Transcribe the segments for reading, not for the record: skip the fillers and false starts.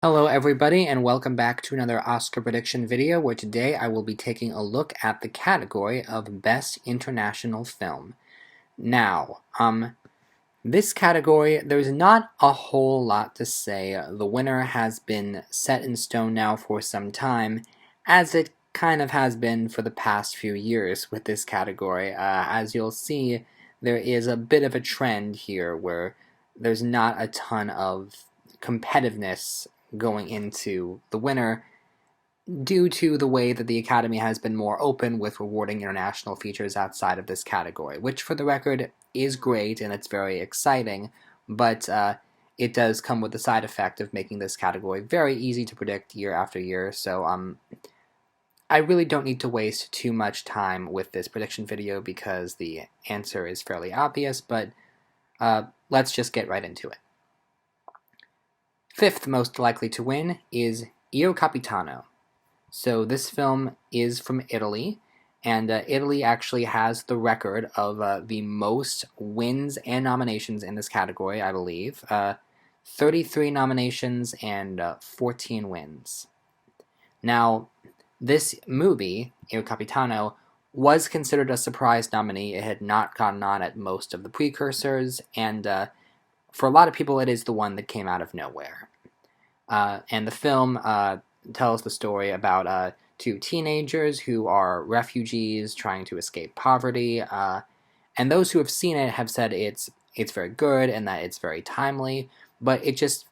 Hello everybody and welcome back to another Oscar prediction video where today I will be taking a look at the category of Best International Film. Now, this category, there's not a whole lot to say. The winner has been set in stone now for some time, as it kind of has been for the past few years with this category. As you'll see, there is a bit of a trend here where there's not a ton of competitiveness going into the winner due to the way that the Academy has been more open with rewarding international features outside of this category, which for the record is great and it's very exciting, but it does come with the side effect of making this category very easy to predict year after year, so I really don't need to waste too much time with this prediction video because the answer is fairly obvious, but let's just get right into it. Fifth most likely to win is Il Capitano. So this film is from Italy, and Italy actually has the record of the most wins and nominations in this category, I believe. 33 nominations and 14 wins. Now, this movie, Il Capitano, was considered a surprise nominee. It had not gotten on at most of the precursors, and for a lot of people, it is the one that came out of nowhere. And the film tells the story about two teenagers who are refugees trying to escape poverty. And those who have seen it have said it's very good and that it's very timely, but it just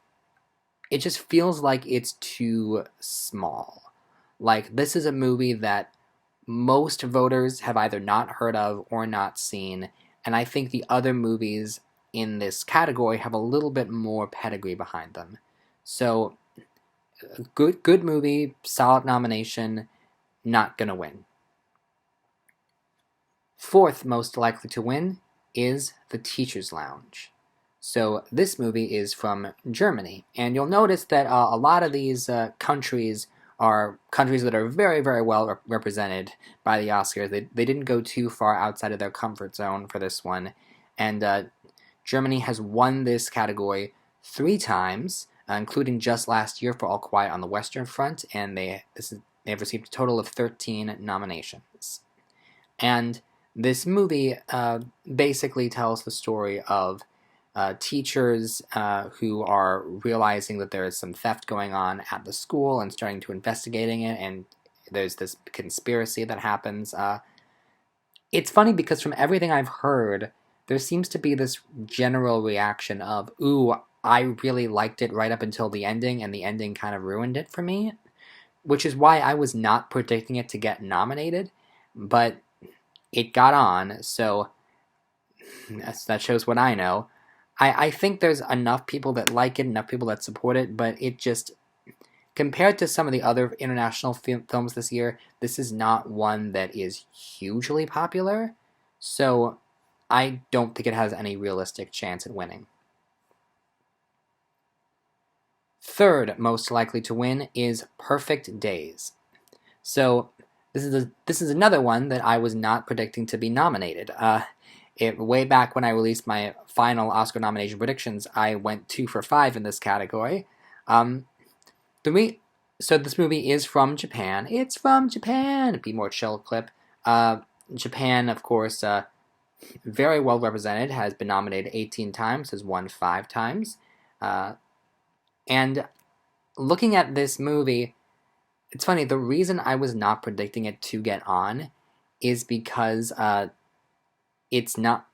feels like it's too small. Like, this is a movie that most voters have either not heard of or not seen, and I think the other movies in this category have a little bit more pedigree behind them. So, good movie, solid nomination, not gonna win. Fourth most likely to win is The Teacher's Lounge. So this movie is from Germany, and you'll notice that a lot of these countries are countries that are very, very well represented by the Oscars. They didn't go too far outside of their comfort zone for this one, and Germany has won this category 3 times, including just last year for All Quiet on the Western Front, and they have received a total of 13 nominations. And this movie basically tells the story of teachers who are realizing that there is some theft going on at the school and starting to investigating it, and there's this conspiracy that happens. It's funny because from everything I've heard, there seems to be this general reaction of, ooh, I really liked it right up until the ending, and the ending kind of ruined it for me, which is why I was not predicting it to get nominated, but it got on, so that shows what I know. I think there's enough people that like it, enough people that support it, but it just, compared to some of the other international films this year, this is not one that is hugely popular, so I don't think it has any realistic chance at winning. Third most likely to win is Perfect Days. So this is another one that I was not predicting to be nominated. Way back when I released my final Oscar nomination predictions, I went 2 for 5 in this category. So this movie is from Japan. It's from Japan! Be more chill clip. Japan, of course, very well represented, has been nominated 18 times, has won 5 times. And looking at this movie, it's funny, the reason I was not predicting it to get on is because it's not...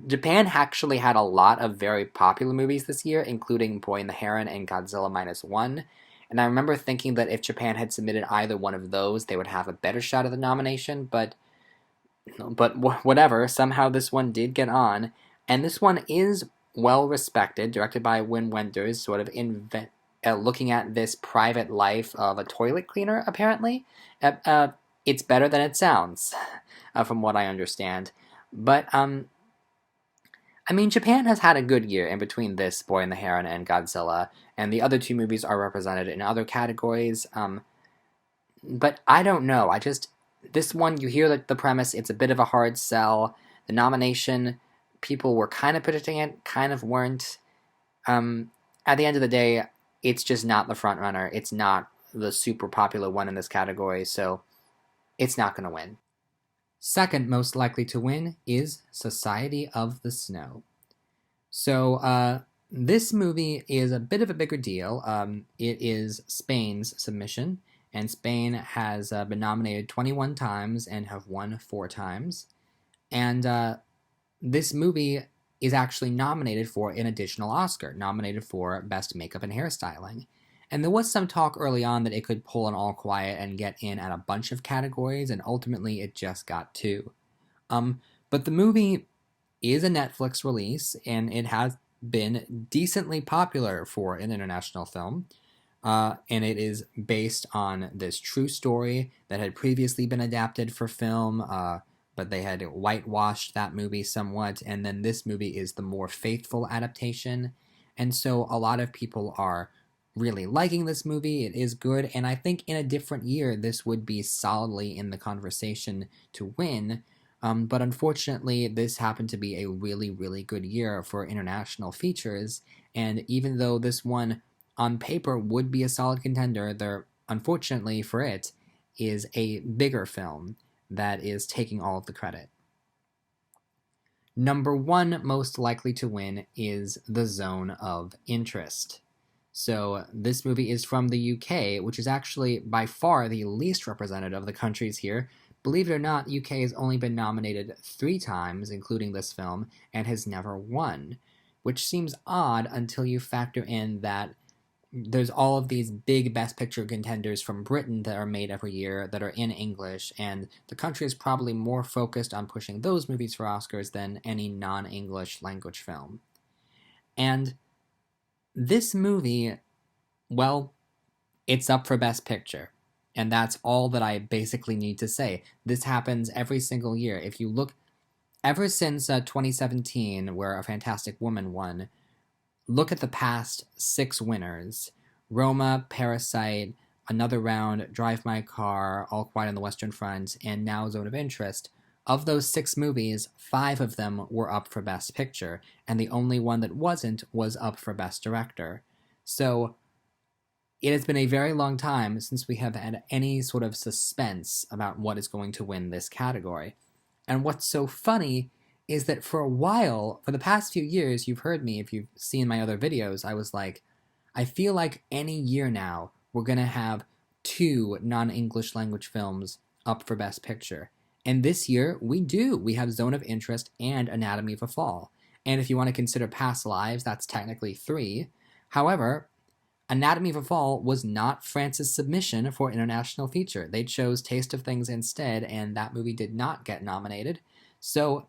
Japan actually had a lot of very popular movies this year, including Boy and the Heron and Godzilla Minus One, and I remember thinking that if Japan had submitted either one of those, they would have a better shot at the nomination, but whatever, somehow this one did get on, and this one is well respected, directed by Wim Wenders, sort of looking at this private life of a toilet cleaner, apparently. It's better than it sounds, from what I understand. But, I mean, Japan has had a good year in between this, Boy and the Heron, and Godzilla, and the other 2 movies are represented in other categories. But I don't know. This one, you hear the premise, it's a bit of a hard sell. The nomination, people were kind of predicting it, kind of weren't. At the end of the day, it's just not the front runner. It's not the super popular one in this category, so it's not going to win. Second most likely to win is Society of the Snow. So this movie is a bit of a bigger deal. It is Spain's submission, and Spain has been nominated 21 times and have won 4 times. And this movie is actually nominated for an additional Oscar, nominated for Best Makeup and Hairstyling. And there was some talk early on that it could pull an All Quiet and get in at a bunch of categories, and ultimately it just got 2. But the movie is a Netflix release, and it has been decently popular for an international film. And it is based on this true story that had previously been adapted for film, but they had whitewashed that movie somewhat, and then this movie is the more faithful adaptation. And so a lot of people are really liking this movie. It is good, and I think in a different year this would be solidly in the conversation to win. But unfortunately, this happened to be a really, really good year for international features, and even though this one on paper would be a solid contender, there, unfortunately for it, is a bigger film that is taking all of the credit. Number 1 most likely to win is The Zone of Interest. So this movie is from the UK, which is actually by far the least representative of the countries here. Believe it or not, UK has only been nominated 3 times, including this film, and has never won, which seems odd until you factor in that there's all of these big Best Picture contenders from Britain that are made every year that are in English, and the country is probably more focused on pushing those movies for Oscars than any non-English language film. And this movie, well, it's up for Best Picture. And that's all that I basically need to say. This happens every single year. If you look, ever since 2017, where A Fantastic Woman won, look at the past 6 winners: Roma, Parasite, Another Round, Drive My Car, All Quiet on the Western Front, and now Zone of Interest. Of those 6 movies, 5 of them were up for Best Picture, and the only one that wasn't was up for Best Director. So it has been a very long time since we have had any sort of suspense about what is going to win this category. And what's so funny is that for a while, for the past few years, you've heard me, if you've seen my other videos, I was like, I feel like any year now, we're going to have 2 non-English language films up for Best Picture. And this year, we do. We have Zone of Interest and Anatomy of a Fall. And if you want to consider Past Lives, that's technically 3. However, Anatomy of a Fall was not France's submission for international feature. They chose Taste of Things instead, and that movie did not get nominated. So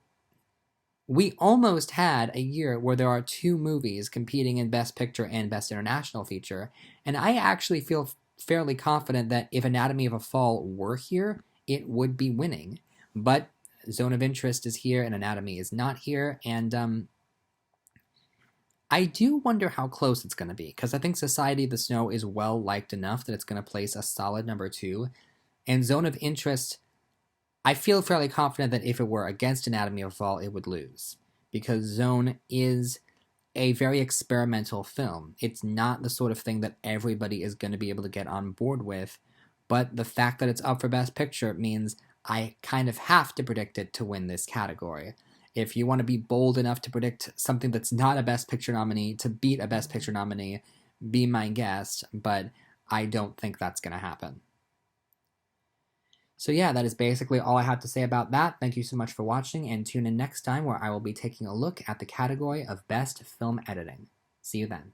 we almost had a year where there are 2 movies competing in Best Picture and Best International Feature, and I actually feel fairly confident that if Anatomy of a Fall were here, it would be winning. But Zone of Interest is here and Anatomy is not here, and I do wonder how close it's going to be, because I think Society of the Snow is well liked enough that it's going to place a solid number 2, and Zone of Interest, I feel fairly confident that if it were against Anatomy of a Fall, it would lose, because Zone is a very experimental film. It's not the sort of thing that everybody is going to be able to get on board with, but the fact that it's up for Best Picture means I kind of have to predict it to win this category. If you want to be bold enough to predict something that's not a Best Picture nominee to beat a Best Picture nominee, be my guest, but I don't think that's going to happen. So yeah, that is basically all I have to say about that. Thank you so much for watching, and tune in next time where I will be taking a look at the category of Best Film Editing. See you then.